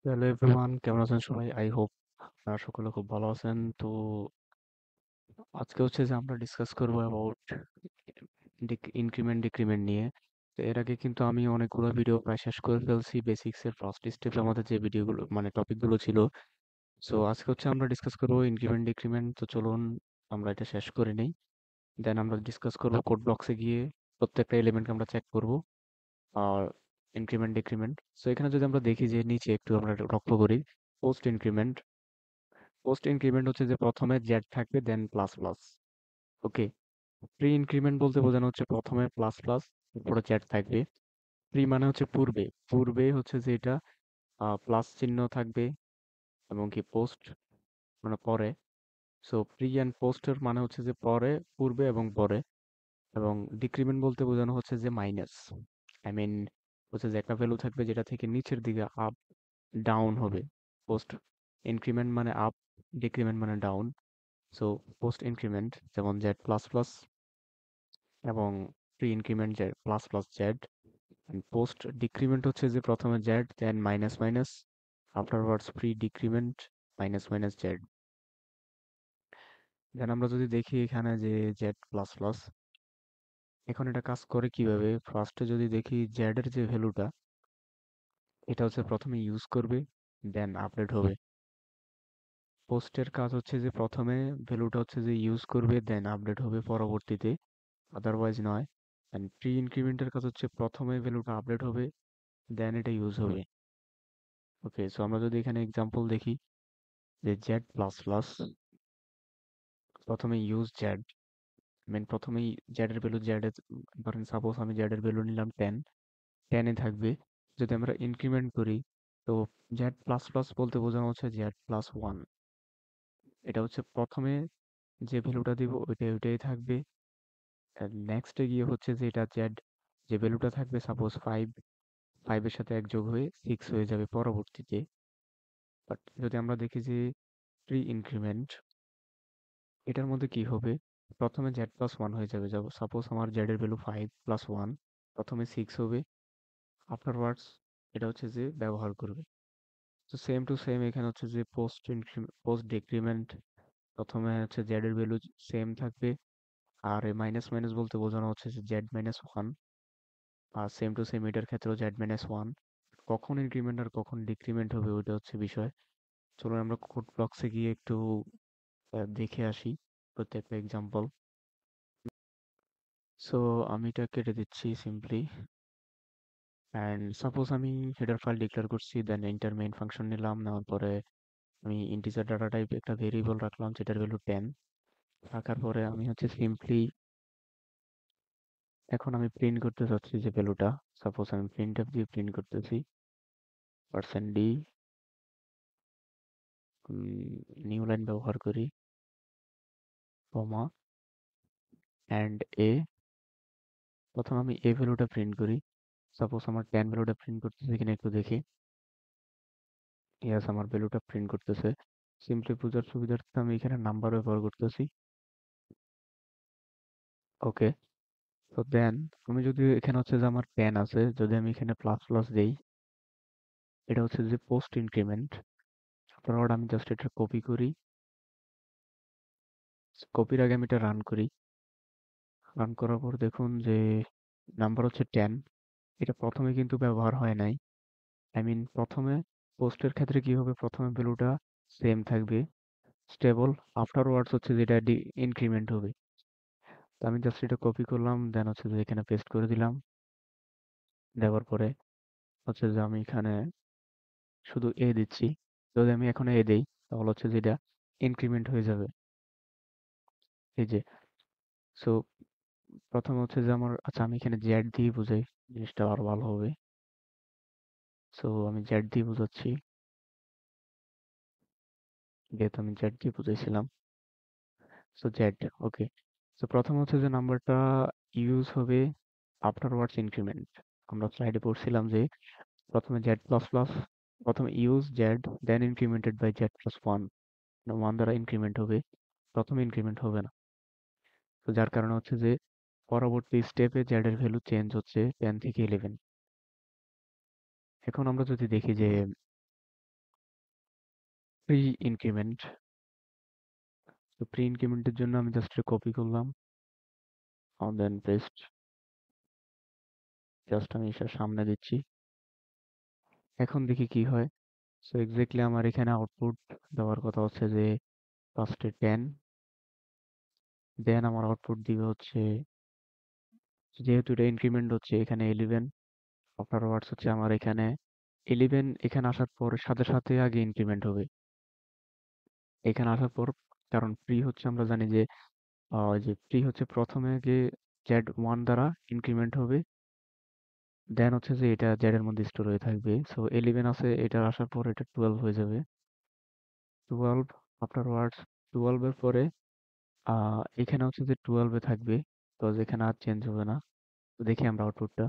Hello everyone, কেমন আছেন সবাই? আই হোপ আপনারা সকলে খুব ভালো আছেন। তো আজকে হচ্ছে যে আমরা ডিসকাস করব অ্যাবাউট ইনক্রিমেন্ট ডিক্রিমেন্ট নিয়ে। তো এর আগে কিন্তু আমি অনেকগুলো ভিডিও প্রায় শেষ করে ফেলছি। বেসিক্স এর ফার্স্ট স্টেপে আমাদের যে ভিডিওগুলো মানে টপিকগুলো ছিল। সো আজকে হচ্ছে আমরা ডিসকাস করব ইনক্রিমেন্ট ডিক্রিমেন্ট। তো চলুন আমরা এটা শেষ করে নেই। দেন আমরা ডিসকাস করব কোড ব্লকসে গিয়ে প্রত্যেকটা এলিমেন্টকে আমরা চেক করব আর ইনক্রিমেন্ট ডিক্রিমেন্ট। সো এখানে যদি আমরা দেখি যে নিচে একটু আমরা লক্ষ্য করি পোস্ট ইনক্রিমেন্ট। পোস্ট ইনক্রিমেন্ট হচ্ছে যে প্রথমে জেড থাকবে দেন প্লাস প্লাস। ওকে, প্রি ইনক্রিমেন্ট বলতে বোঝানো হচ্ছে প্রথমে প্লাস প্লাস উপরে জেড থাকবে। প্রি মানে হচ্ছে পূর্বে, পূর্বে হচ্ছে যে এটা প্লাস চিহ্ন থাকবে এবং কি পোস্ট মানে পরে। সো প্রি অ্যান্ড পোস্টের মানে হচ্ছে যে পরে, পূর্বে এবং পরে। এবং ডিক্রিমেন্ট বলতে বোঝানো হচ্ছে যে মাইনাস। আই মিন হচ্ছে যে একটা ভ্যালু থাকবে যেটা থেকে নিচের দিকে আপ ডাউন হবে। পোস্ট ইনক্রিমেন্ট মানে আপ, ডিক্রিমেন্ট মানে ডাউন। সো পোস্ট ইনক্রিমেন্ট যেমন জেড প্লাস প্লাস এবং pre increment Z plus plus Z. Post decrement হচ্ছে যে প্রথমে Z then minus minus, afterwards pre decrement minus minus Z. Then আমরা যদি দেখি এখানে যে জেড প্লাস প্লাস, এখন এটা কাজ করে কিভাবে? ফার্স্টে যদি দেখি জেড এর যে ভ্যালুটা, এটা হচ্ছে প্রথমে ইউজ করবে দেন আপডেট হবে। পোস্টের কাজ হচ্ছে যে প্রথমে ভ্যালুটা হচ্ছে যে ইউজ করবে দেন আপডেট হবে পরবর্তীতে, আদারওয়াইজ নয়। এন্ড প্রি ইনক্রিমেন্টের কাজ হচ্ছে প্রথমে ভ্যালুটা আপডেট হবে দেন এটা ইউজ হবে। ওকে, সো আমরা যদি এখানে এক্সাম্পল দেখি যে জেড প্লাস প্লাস, প্রথমে ইউজ জেড, মেন প্রথমেই জেড এর ভ্যালু জেড এর, ধরেন সাপোজ আমি জেড এর ভ্যালু নিলাম 10, 10 এ থাকবে। যদি আমরা ইনক্রিমেন্ট করি তো জেড প্লাস প্লাস বলতে বোঝানো হচ্ছে জেড প্লাস 1। এটা হচ্ছে প্রথমে যে ভ্যালুটা দিব ওইটাই থাকবে। নেক্সটে গিয়ে হচ্ছে যে এটা জেড যে ভ্যালুটা থাকবে সাপোজ 5, 5 এর সাথে এক যোগ হয়ে 6 হয়ে যাবে পরবর্তীতে। বাট যদি আমরা দেখি যে প্রি ইনক্রিমেন্ট, এটার মধ্যে কি হবে? প্রথমে জেড প্লাস ওয়ান হয়ে যাবে। সাপোজ আমার জেড এর ভ্যালু 5 প্লাস ওয়ান, প্রথমে 6 হবে, আফটারওয়ার্ডস এটা হচ্ছে যে ব্যবহার করবে। তো সেম টু সেম এখানে হচ্ছে যে পোস্ট ডিক্রিমেন্ট, প্রথমে হচ্ছে জেড এর ভ্যালু সেম থাকবে আর মাইনাস মাইনাস বলতে বোঝানো হচ্ছে যে জেড মাইনাস ওয়ান। আর সেম টু সেম এটার ক্ষেত্রেও জেড মাইনাস ওয়ান। কখন ইনক্রিমেন্ট আর কখন ডিক্রিমেন্ট হবে ওইটা হচ্ছে বিষয়। চলুন আমরা কোড ব্লকসে গিয়ে একটু দেখে আসি প্রত্যেকটা এক্সাম্পল। সো আমি এটা কেটে দিচ্ছি সিম্পলি। অ্যান্ড সাপোজ আমি হেডার ফাইল ডিক্লেয়ার করছি দেন ইন্টার মেইন ফাংশন নিলাম, নেওয়ার পরে আমি ইন্টিজার ডাটা টাইপ একটা ভেরিয়েবল রাখলাম যেটার ভ্যালু 10। রাখার পরে আমি হচ্ছে সিম্পলি এখন আমি প্রিন্ট করতে চাচ্ছি যে ভ্যালুটা, সাপোজ আমি প্রিন্টএফ দিয়ে প্রিন্ট করতেছি %d, নিউ লাইন ব্যবহার করি, কমা অ্যান্ড এ। প্রথম আমি এ ভ্যালুটা প্রিন্ট করি, সাপোজ আমার 10 ভ্যালুটা প্রিন্ট করতেছে কিনা একটু দেখি। ইয়াস, আমার ভ্যালুটা প্রিন্ট করতেছে। সিম্পলি বোঝার সুবিধার্থে আমি এখানে নাম্বার ব্যবহার করতেছি। ওকে, তো দেন আমি যদি এখানে হচ্ছে যে আমার 10 আছে, যদি আমি এখানে প্লাস প্লাস দেই, এটা হচ্ছে যে পোস্ট ইনক্রিমেন্ট। তারপর আমি জাস্ট এটা কপি করি, কপির আগে আমি এটা রান করি। রান করার পর দেখুন যে নাম্বার হচ্ছে 10, এটা প্রথমে কিন্তু ব্যবহার হয় নাই। আই মিন প্রথমে পোস্টের ক্ষেত্রে কি হবে, প্রথমে ভ্যালুটা সেম থাকবে স্টেবল, আফটারওয়ার্ডস হচ্ছে যেটা ইনক্রিমেন্ট হবে। তো আমি জাস্ট এটা কপি করলাম দেন হচ্ছে যে এখানে পেস্ট করে দিলাম। দেওয়ার পরে হচ্ছে যে আমি এখানে শুধু এ দিচ্ছি। যদি আমি এখন এ দেই তাহলে হচ্ছে যেটা ইনক্রিমেন্ট হয়ে যাবে। এই যে, সো প্রথমে হচ্ছে যে আমার, আচ্ছা আমি এখানে জেড দিয়ে বুঝাই, জিনিসটা আরো ভালো হবে। সো আমি জেড দিয়ে বুঝাচ্ছি, যেহেতু আমি জেড দিয়ে বুঝাইছিলাম। সো জেড, ওকে। সো প্রথম হচ্ছে যে নাম্বারটা ইউজ হবে আফটারওয়ার্ডস ইনক্রিমেন্ট। আমরা স্লাইডে পড়ছিলাম যে প্রথমে জেড প্লাস প্লাস, প্রথমে use Z then incremented by Z plus one, one দ্বারা ইনক্রিমেন্ট হবে, প্রথমে ইনক্রিমেন্ট হবে না। তো যার কারণে হচ্ছে যে পরবর্তী স্টেপে জেড এর ভ্যালু চেঞ্জ হচ্ছে 10 থেকে 11। এখন আমরা যদি দেখি যে প্রি ইনক্রিমেন্ট। তো প্রি ইনক্রিমেন্টের জন্য আমি জাস্ট কপি করলাম, দেন পেস্ট, জাস্ট আমি এসে সামনে দিচ্ছি। এখন দেখি কি হয়। সো এক্স্যাক্টলি আমার এখানে আউটপুট দেওয়ার কথা হচ্ছে যে ফার্স্টে 10, দেন আমার আউটপুট দিবে হচ্ছে, যেহেতু এটা ইনক্রিমেন্ট হচ্ছে এখানে 11, আফটারওয়ার্ডস হচ্ছে আমার এখানে 11 এখানে আসার পর সাথে সাথে আগে ইনক্রিমেন্ট হবে এখানে আসার পর। কারণ প্রি হচ্ছে আমরা জানি যে যে প্রি হচ্ছে প্রথমে গিয়ে জেড 1 দ্বারা ইনক্রিমেন্ট হবে, দেন হচ্ছে যে এটা জেড এর মধ্যে স্টোর হয়ে থাকবে। সো 11 আছে, এটা আসার পর এটা 12 হয়ে যাবে। 12 আফটারওয়ার্ডস 12 এর পরে এখানে হচ্ছে যে 12 এ থাকবে, তো এখানে আর চেঞ্জ হবে না। তো দেখি আমরা আউটপুটটা।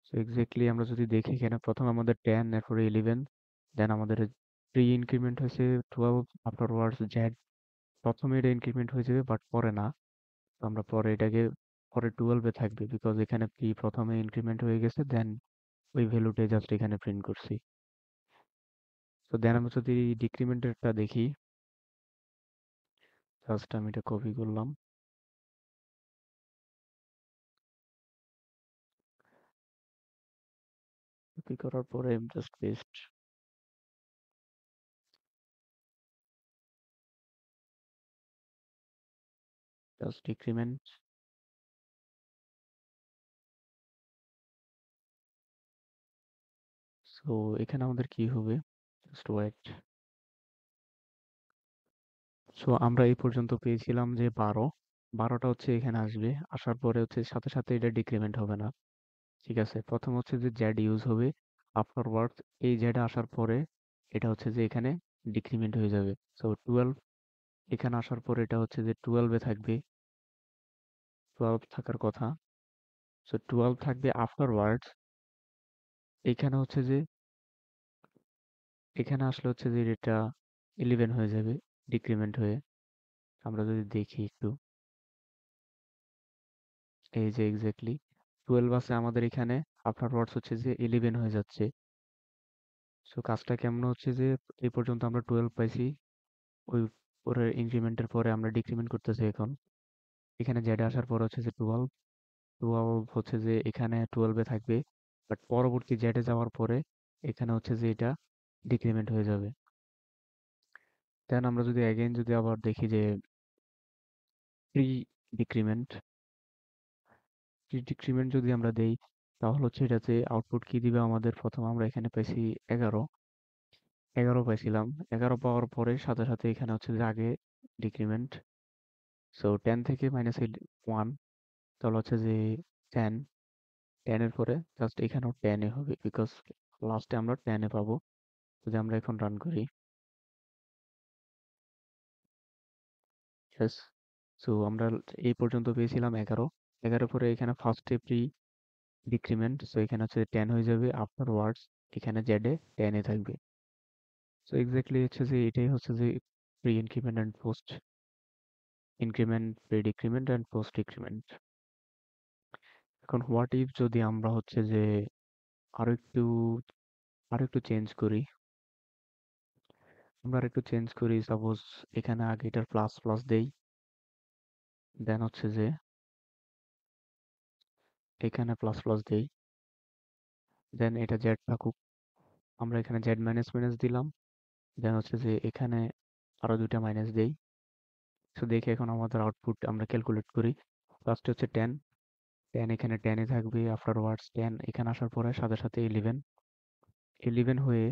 সো এক্স্যাক্টলি আমরা যদি দেখি এখানে প্রথম আমাদের 10, এরপরে 11, দেন আমাদের প্রি ইনক্রিমেন্ট হয়েছে 12, আফটারওয়ার্ডস জেড, প্রথমে এটা ইনক্রিমেন্ট হয়ে যাবে বাট পরে না। তো আমরা পরে এটাকে পরে 12 এ থাকবে, বিকজ এখানে প্রি প্রথমে ইনক্রিমেন্ট হয়ে গেছে, দেন ওই ভ্যালুটাই জাস্ট এখানে প্রিন্ট করছি। তো দেন আমরা যদি ডিক্রিমেন্টেরটা দেখি, জাস্ট আমি এটা কপি করলাম, কপি করার পরে just paste, just decrement. So এখানে আমাদের কি হবে, জাস্ট ওয়েট। সো আমরা এই পর্যন্ত পেয়েছিলাম যে 12, 12টা হচ্ছে এখানে আসবে, আসার পরে হচ্ছে সাথে সাথে এটা ডিক্রিমেন্ট হবে না। ঠিক আছে, প্রথম হচ্ছে যে জেড ইউজ হবে, আফটারওয়ার্ডস এই জেড আসার পরে এটা হচ্ছে যে এখানে ডিক্রিমেন্ট হয়ে যাবে। সো 12 এখানে আসার পরে এটা হচ্ছে যে 12 এ থাকবে, 12 থাকার কথা। সো 12 থাকবে, আফটারওয়ার্ডস এখানে হচ্ছে যে এখানে আসলে হচ্ছে যে এটা 11 হয়ে যাবে ডিক্রিমেন্ট হয়ে। আমরা যদি দেখি একটু, এই যে এক্স্যাক্টলি 12 আছে আমাদের এখানে, আফটারওয়ার্ডস হচ্ছে যে 11 হয়ে যাচ্ছে। সো কাজটা কেমন হচ্ছে যে এই পর্যন্ত আমরা 12 পাইছি, ওই পরে ইনক্রিমেন্টের পরে আমরা ডিক্রিমেন্ট করতেছি এখন। এখানে জেড আসার পর হচ্ছে যে 12, 12 হচ্ছে যে এখানে 12 এ থাকবে, বাট পরবর্তী জেডে যাওয়ার পরে এখানে হচ্ছে যে এটা ডিক্রিমেন্ট হয়ে যাবে। দেন আমরা যদি অ্যাগেইন যদি আবার দেখি যে প্রি ডিক্রিমেন্ট, প্রি ডিক্রিমেন্ট যদি আমরা দেই তাহলে হচ্ছে এটাতে আউটপুট কি দিবে আমাদের। প্রথম আমরা এখানে পাইছি 11, 11 পাইছিলাম, 11 পাওয়ার পরে সাথে সাথে এখানে হচ্ছে যে আগে ডিক্রিমেন্ট। সো 10 থেকে মাইনাস 1, তাহলে হচ্ছে যে 10, 10 এর পরে জাস্ট এখানেও 10 এ হবে, বিকজ লাস্টে আমরা 10 এ পাবো। যদি আমরা এখন রান করি, ইয়েস, সো আমরা এই পর্যন্ত পেয়েছিলাম 11, 11 পরে এখানে ফার্স্টে প্রি ডিক্রিমেন্ট, সো এখানে হচ্ছে 10 হয়ে যাবে, আফটারওয়ার্ডস এখানে জেডে 10 এ থাকবে। সো এক্স্যাক্টলি হচ্ছে যে এটাই হচ্ছে যে pre increment and post increment, pre decrement and post decrement. এখন হোয়াট ইফ যদি আমরা হচ্ছে যে আরো একটু আরো একটু চেঞ্জ করি, আমরা আরেকটু চেঞ্জ করি, সাপোজ এখানে আগে এটার প্লাস প্লাস দেই, দেন হচ্ছে যে এখানে প্লাস প্লাস দেই, দেন এটা জেড থাকুক, আমরা এখানে জেড মাইনাস মাইনাস দিলাম, দেন হচ্ছে যে এখানে আরো দুইটা মাইনাস দেই। সো দেখি এখন আমাদের আউটপুট আমরা ক্যালকুলেট করি। ফার্স্ট হচ্ছে 10, 10 এখানে 10 এ থাকবে, আফটারওয়ার্ডস 10 এখানে আসার পরে সাথে সাথে 11, 11 হয়ে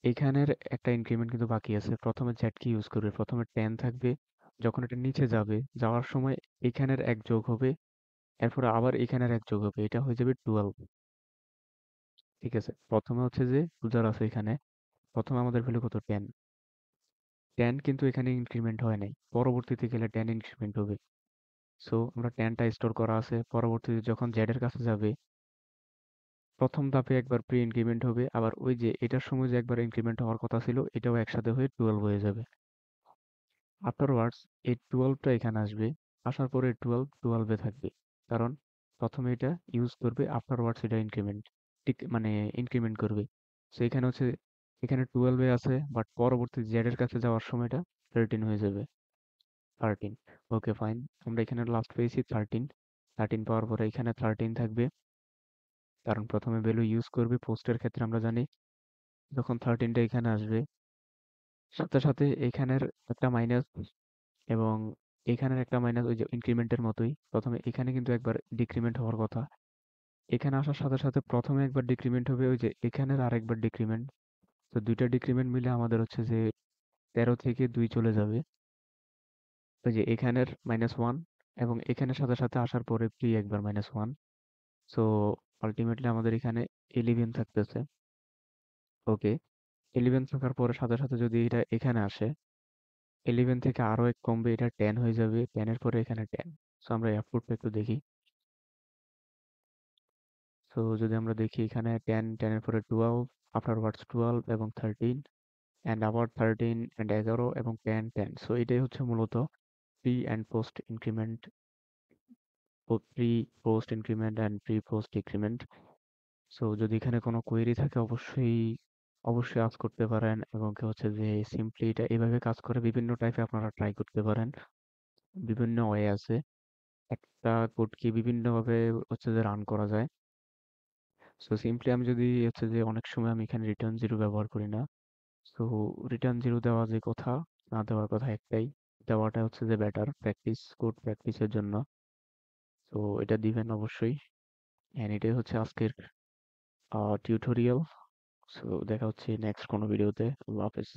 এখানের একটা ইনক্রিমেন্ট কিন্তু বাকি আছে। প্রথমে জেড কি ইউজ করবে, প্রথমে 10 থাকবে, যখন এটা নিচে যাবে যাওয়ার সময় এখানের এক যোগ হবে, এরপরে আবার এখানের এক যোগ হবে, এটা হয়ে যাবে 12। ঠিক আছে, প্রথমে হচ্ছে যে ইউজার আছে এখানে, প্রথমে আমাদের ভ্যালু কত 10, 10 কিন্তু এখানে ইনক্রিমেন্ট হয় নাই, পরবর্তীতে গেলে 10 ইনক্রিমেন্ট হবে। সো আমরা 10টা স্টোর করা আছে, পরবর্তীতে যখন জেড এর কাছে যাবে প্রথম ধাপে একবার প্রি ইনক্রিমেন্ট হবে, আবার ওই যে এটার সময় যে একবার ইনক্রিমেন্ট হওয়ার কথা ছিল এটাও একসাথে হয়ে 12 হয়ে যাবে। আফটারওয়ার্ডস এই 12টা এখানে আসবে, আসার পরে 12 12 এ থাকবে, কারণ প্রথমে এটা ইউজ করবে, আফটারওয়ার্ডস এটা ইনক্রিমেন্ট ঠিক মানে ইনক্রিমেন্ট করবে। সো এখানে হচ্ছে এখানে 12 এ আছে, বাট পরবর্তী জেড এর কাছে যাওয়ার সময় এটা 13 হয়ে যাবে। 13। Okay fine. আমরা এখানে লাস্ট পেয়েছি 13। 13 পাওয়ার পরে এখানে 13 থাকবে, কারণ প্রথমে ভ্যালু ইউজ করবে পোস্টের ক্ষেত্রে আমরা জানি। যখন 13টা এখানে আসবে, সাথে সাথে এখানের একটা মাইনাস এবং এখানের একটা মাইনাস, ওই যে ইনক্রিমেন্টের মতোই প্রথমে এখানে কিন্তু একবার ডিক্রিমেন্ট হওয়ার কথা। এখানে আসার সাথে সাথে প্রথমে একবার ডিক্রিমেন্ট হবে, ওই যে এখানের আরেকবার ডিক্রিমেন্ট। তো দুইটা ডিক্রিমেন্ট মিলে আমাদের হচ্ছে যে 13 থেকে 2 চলে যাবে। ওই যে এখানের -1 এবং এখানের সাথে সাথে আসার পরে প্রি একবার -1। সো আলটিমেটলি আমাদের এখানে 11 থাকতেছে। ওকে, 11 থাকার পরে সাথে সাথে যদি এটা এখানে আসে, 11 থেকে আরো এক কমবে, এটা 10 হয়ে যাবে। 10 এর পরে এখানে 10। সো আমরা আউটপুটটা একটু দেখি। সো যদি আমরা দেখি এখানে 10, 10 এর পরে 12, আফটারওয়ার্ডস 12 এবং 13, অ্যান্ড আবার 13 অ্যান্ড 11 এবং 10, 10। সো এটাই হচ্ছে মূলত pre and post increment, pre post increment and pre post decrement. So যদি এখানে কোনো কোয়েরি থাকে অবশ্যই অবশ্যই আস্ক করতে পারেন, এবং কি হচ্ছে যে সিম্পলি এটা এভাবে কাজ করে। বিভিন্ন টাইপে আপনারা ট্রাই করতে পারেন, বিভিন্ন ওয়ে আছে। একটা কোডকে বিভিন্নভাবে হচ্ছে যে রান করা যায়। সো সিম্পলি আমি যদি হচ্ছে যে অনেক সময় আমি এখানে রিটার্ন জিরো ব্যবহার করি না। সো রিটার্ন জিরো দেওয়া যে কথা, না দেওয়ার কথা একটাই, দেওয়াটা হচ্ছে যে বেটার প্র্যাকটিস, কোড প্র্যাকটিসের জন্য। তো এটা দিবেন অবশ্যই। এন্ড এটাই হচ্ছে আজকের টিউটোরিয়াল। সো দেখা হচ্ছে নেক্সট কোনো ভিডিওতে। আল্লাহ হাফেজ।